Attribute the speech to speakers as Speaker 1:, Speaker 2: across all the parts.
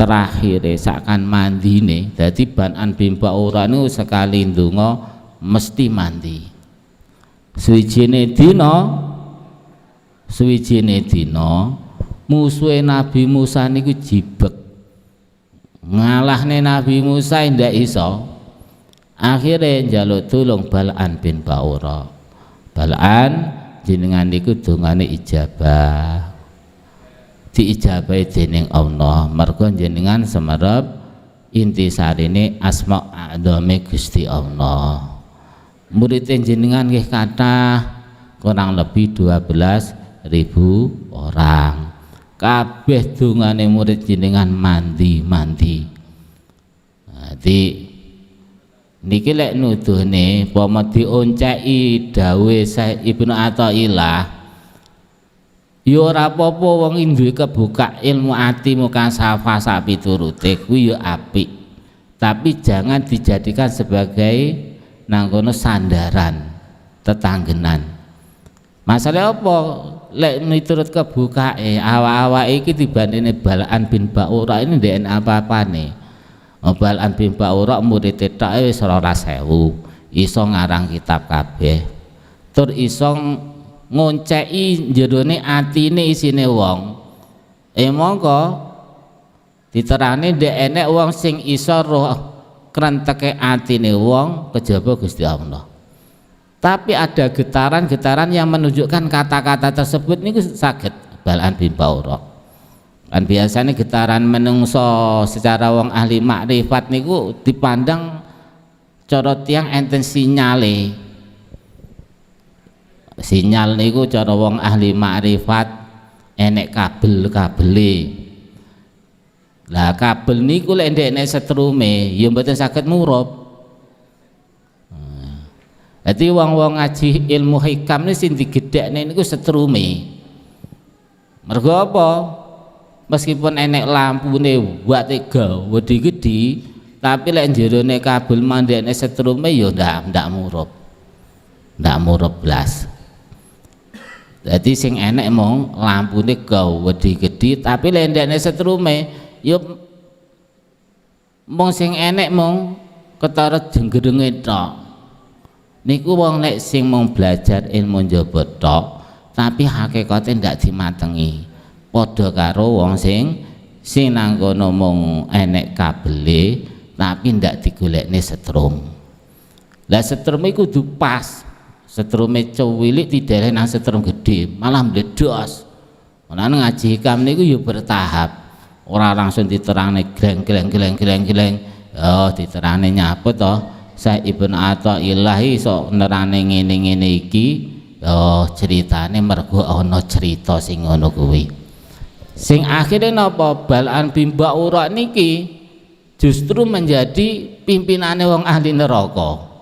Speaker 1: terakhir sakan mandine. Dadi Bal'am bin Ba'urah niku sekali ndonga mesti mandi. Suwijine dina musuhe Nabi Musa niku jibek, ngalahne Nabi Musa ndak iso. Akhirnya njaluk tulung Bal'am bin Ba'urah. Bal'am jenengan niku dongane ijabah, diijabahi dening Allah, mergo jenengan semerep intisarine asma a'dzame Gusti Allah. Murid jenengan nggih kathah, kurang lebih 12.000 orang. Kabeh dongane murid jenengan mandi. Dadi niki lek nuduhne pama dionceki dawuh Syekh Ibnu Athaillah, ya ora apa-apa wong duwe kebuka ilmu ati mukasafah sak piturute kuwi ya apik, tapi jangan dijadikan sebagai nangkono sandaran tetanggenan. Masalah apa? Lek miturut kebukae awak-awak iki dibandingane Bal'am bin Ba'urah ini ndek apa-apane. Bal'am bin Ba'urah murid tok wis 12.000, iso ngarang kitab kabeh. Tur iso ngonceki jerone atine isine wong. Monggo diterane ndek enek wong sing iso roh krenteke atine wong kejaba Gusti Allah. Tapi ada getaran-getaran yang menunjukkan kata-kata tersebut niku saged Bal'am bin Ba'urah. Kan biasanya getaran menungso secara wong ahli makrifat niku dipandang cara tiyang enten sinyale. Sinyal niku cara wong ahli makrifat enek kabel-kabele. Lah kabel niku lek ndekne setrume ya mboten saged murup. Jadi wong-wong ngaji ilmu hikam ini sing digedhekne niku setrume. Mergo apa? Meskipun enek lampune wate gedhi, tapi lek jerone kabel mandekne setrume ya ndak murup. Ndak murup blas. Jadi sing enek mung lampune wedi gedhi, tapi lek ndekne setrume ya mung sing enek mung ketara jenggerenge tok. Niku wong nek sing mau belajar ilmu njaba tok tapi hakikate ndak dimatengi, padha karo wong sing nang kono mung enek kabele tapi ndak digolekne setrum. Lah setrum iku kudu pas, setrume cuwilik dideleh nang setrum gedhe malah mledos. Ana ngaji hikam niku ya bertahap, ora langsung diterangne gleng. Oh diterane nyaput to Syekh Ibnu Athaillah iso nerane ngene-ngene iki. Oh ceritane mergo ana cerita sing ngono kuwi. Sing akhire napa Bal'am bin Ba'urah niki justru menjadi pimpinane wong ahli neraka.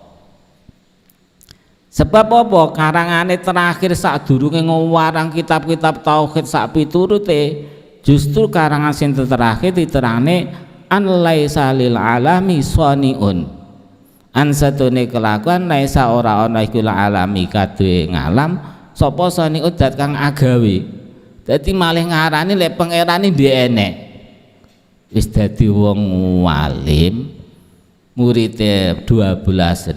Speaker 1: Sebab apa? Karangane terakhir sadurunge ngewarang kitab-kitab tauhid sak piturute, justru karangan sing terakhir diterane an laisa lil alami saniun. An satune kelakuan laisa ora ana iku alami kaduwe ngalam sapa saniun dat kang agawe. Dadi malih ngarani lek pangerane ndek enek. Wis dadi wong alim, muridé 12.000,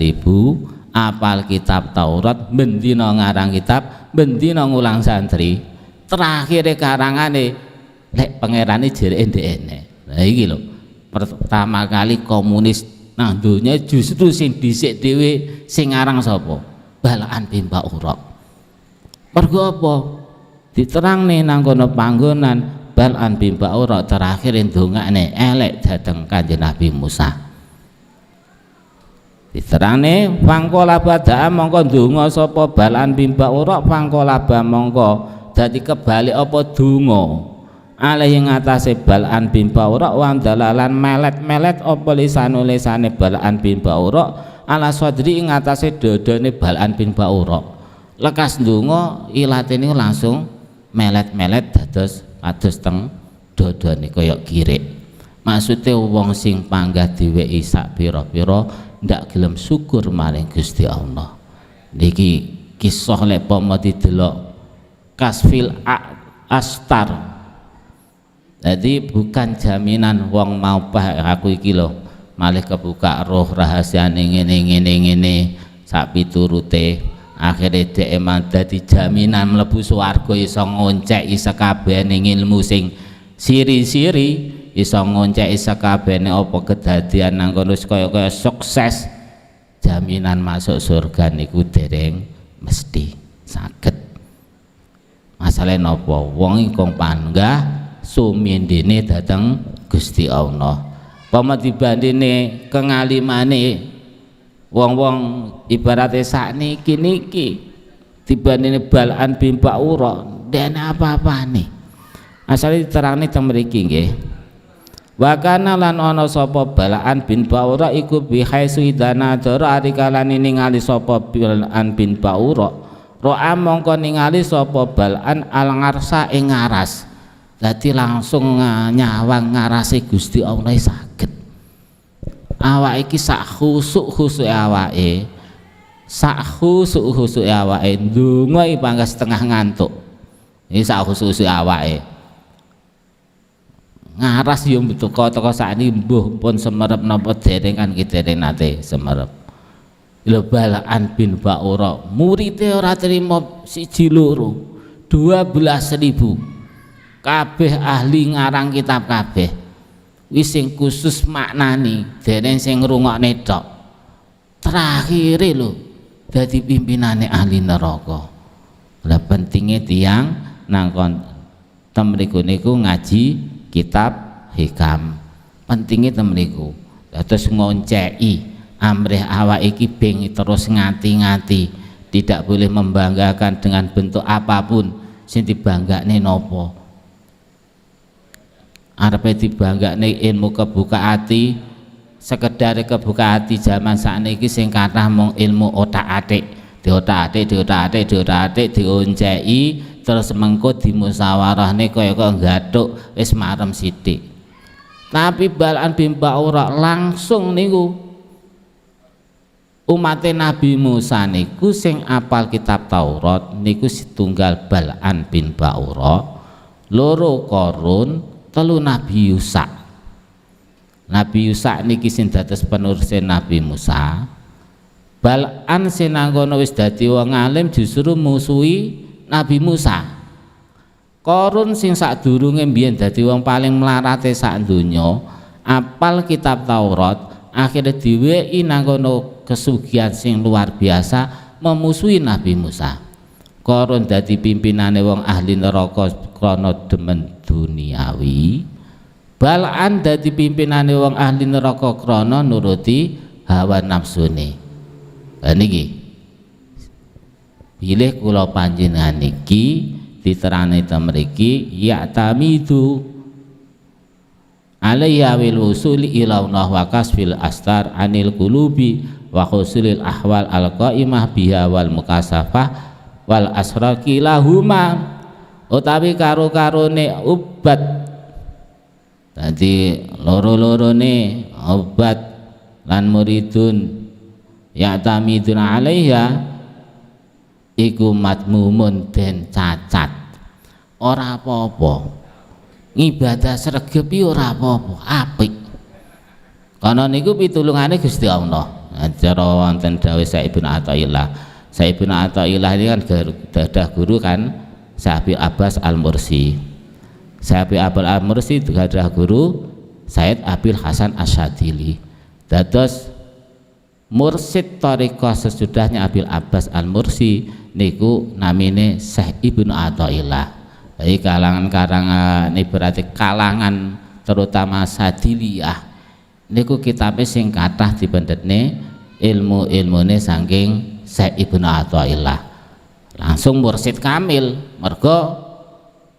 Speaker 1: apal kitab Taurat, bendina ngarang kitab, bendina ngulang santri. Terakhir karangane lek pangerane jereke ndek enek. Lah iki lho, pertama kali komunis nang donya justru sing dhisik dhewe sing ngarang sapa? Bal'am bin Ba'urah. Mergo apa? Diterangne nang kono panggonan Bal'am bin Ba'urah terakhir ndongakne elek dhateng Kanjeng Nabi Musa. Diterane fangkola badaa mongko ndonga sapa Bal'am bin Ba'urah, fangkola ba mongko dadi kebalik apa donga alaihi ngatasé Bal'am bin Ba'urah wa dalalan melet-melet apa lisane Bal'am bin Ba'urah ala sadri ngatasé dodone Bal'am bin Ba'urah. Lekas ndonga ilate niku langsung melet-melet dados teng dodone kaya kirik. Maksude wong sing panggah diweki sak pira-pira ndak gelem syukur maring Gusti Allah. Niki kisah lek pomo didelok Kasfil Astar Jadi bukan jaminan wong mau aku iki lho malih kebuka roh rahasiane ngene sak piturute akhire dhek emang dadi jaminan mlebu swarga iso ngonceki sakabehane ilmu sing siri-siri iso ngonceki sakabehane apa kedadian nang kono kaya sukses jaminan masuk surga niku dereng mesti saged. Masalahe napa wong ingkang panggah sumindene dateng Gusti Allah. Pama dibandine kengalimane wong-wong ibarate sakniki niki dibandine Bal'an bin Ba'ura ndene apa-apane. Asale diterangne teng mriki nggih. Wa kana lan ana sapa Bal'an bin Ba'ura iku bihaisu idana dara arikalane ningali sapa Bal'an bin Ba'ura ro'a mongko ningali sapa Bal'an al-ngarsa ing ngaras. Dadi langsung nyawang ngarase Gusti Allah saged. Awake iki sak khusuk-khusuk awake. Sak khusuk-khusuk awake ndonga iki pangga setengah ngantuk. Iki sak khusuk-khusuk awake. Ngaras yo teko sakniki mbuh pun semerep napa dereng kan ki dereng nate semerep. Lho Bal'an bin Ba'ura murite ora trima siji loro 12.000 kabeh ahli ngarang kitab kabeh wis sing khusus maknani dereng sing ngrungokne tok terakhire lho dadi pimpinane ahli neraka. Lah pentinge tiyang nang temriku niku ngaji kitab hikam pentinge temriku terus ngonceki amrih awak iki beng terus ngati-ngati tidak boleh membanggakan dengan bentuk apapun sing dibanggakne napa arepe dibanggakne ilmu kebuka ati sekedar kebuka ati zaman sakniki sing kathah mung ilmu otak-atik diotak-atik dionceki terus mengko dimusyawarahne kaya nggathuk wis marem sithik. Tapi Bal'an bin Ba'ura langsung niku umat Nabi Musa niku sing apal kitab Taurat niku setunggal Bal'an bin Ba'ura, loro Qarun, telu Nabi Yusa. Nabi Yusa niki sing dados penerus Nabi Musa. Bal'an sing nanggono wis dadi wong alim justru musuhi Nabi Musa. Qarun sing sadurunge mbiyen dadi wong paling mlarate sak donya, apal kitab Taurat, akhirnya diweki nanggono kesugihan sing luar biasa memusuhi Nabi Musa. Qarun dadi pimpinane wong ahli neraka krana demen duniawi. Bal'an dadi pimpinane wong ahli neraka krana nuruti hawa nafsune. Lah niki bilih kula panjenengan niki diterangane ta mriki ya tamidu alayya wil usuli ila Allah wa kasfil astar anil qulubi wa husulil ahwal al qaimah biha wal mukasafah wal asraqi lahuma utawi karo-karone ubat. Dadi loro-lorone obat lan muridun ya tamidun alaiha iku matmumun den cacat ora apa-apa, ngibadah sregep ora apa-apa, apik kana niku pitulungane Gusti Allah. Cara wonten dawuh Syekh Ibnu Athaillah. Syekh Ibnu Athaillah ini kan gadah guru kan Syekh Abbas Al-Mursi. Syekh Abbas Al-Mursi gadah guru Said Abil Hasan Asyadili. Dados mursid thariqah sesudahnya Abil Abbas Al-Mursi niku namine Syekh Ibnu Athaillah. Jadi kalangan berarti kalangan terutama Sadiliyah niku kitabe sing kathah dipendhetne ilmu-ilmune saking Syekh Ibnu Athaillah. Langsung mursid kamil, mergo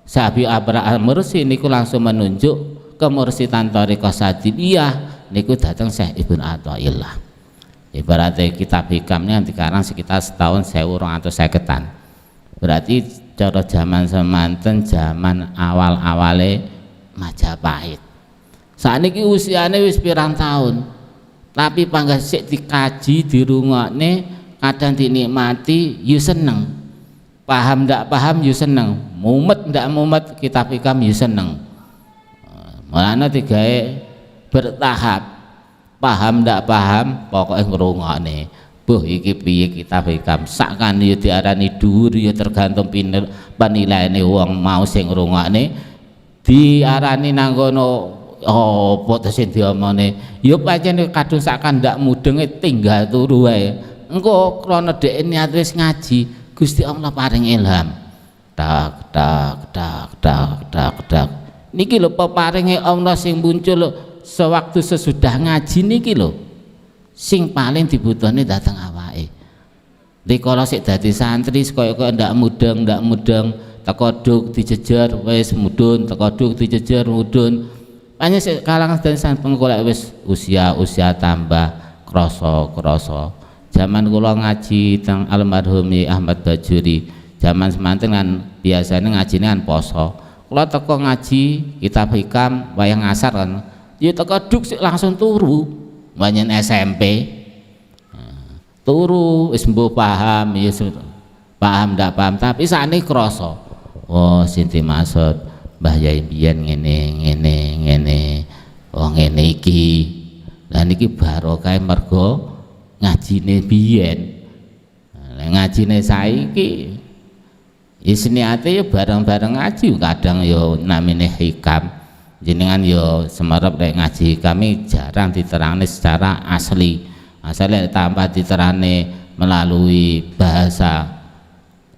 Speaker 1: Syekh Abil Al-Mursi niku langsung menunjuk kemursidan thariqah Sadiliyah niku dateng Syekh Ibnu Athaillah. Ibaratnya kitab hikamnya dikarang sekitar setahun 1250-an. Berarti cara zaman semanten zaman awal-awale Majapahit. Sakniki usiane wis pirang tahun. Tapi panggah sik dikaji dirungokne kadang dinikmati yo seneng. Paham ndak paham yo seneng. Mumet ndak mumet kitab hikam yo seneng. Mulane digawe bertahap. Paham ndak paham pokoknya ngrungokne. Buh iki piye kitab hikam sakkan ya diarani dhuwur ya tergantung penilaiane wong mau sing ngrungokne diarani nang kono apa to sing diomone ya pancen kadung sakkan ndak mudenge tinggal turu wae engko krana dhek niat wis ngaji Gusti Allah paring ilham tak tak tak tak tak tak niki lho peparinge Allah sing muncul sewaktu sesudah ngaji niki lho sing paling dibutuhne dateng awake. Rikala sik dadi santri kaya ndak mudeng teko duk dijejer wis mudhun teko duk dijejer mudhun. Hanya sik kalangan dadi santri pengkolek wis usia tambah krasa. Zaman kula ngaji teng almarhum Ahmad Bajuri, zaman semanten kan biasane ngajine kan poso. Kula teko ngaji kitab hikam wayang asar kan. Ya teko duk sik langsung turu. Banyak SMP turu wis mbuh paham ya paham ndak paham tapi sakniki krasa oh sinti maksud Mbah Yai biyen ngene oh ngene iki lah niki barokah mergo ngajine biyen ngajine saiki is niate ya bareng-bareng ngaji kadang ya namine hikam jenengan yo semerep lek ngaji kami jarang diterangne secara asli tanpa diterane melalui bahasa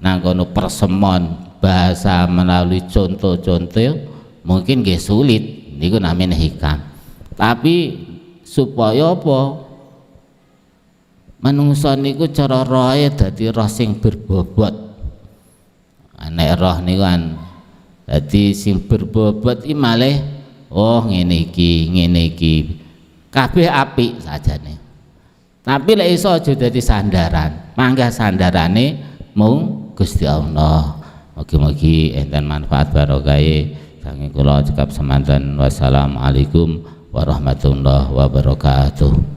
Speaker 1: nang kono persemon bahasa melalui contoh-contoh mungkin nggih sulit niku namanya hikam tapi supaya apa manungsa niku cara rohe dadi roh sing berbobot nek roh niku kan dadi sing berbobot iki malih oh ngene iki kabeh apik sajane tapi lek iso aja dadi sandaran mangga sandarane mung Gusti Allah mugi-mugi enten manfaat barokahe saking kula cekap semanten wassalamualaikum warahmatullahi wabarakatuh.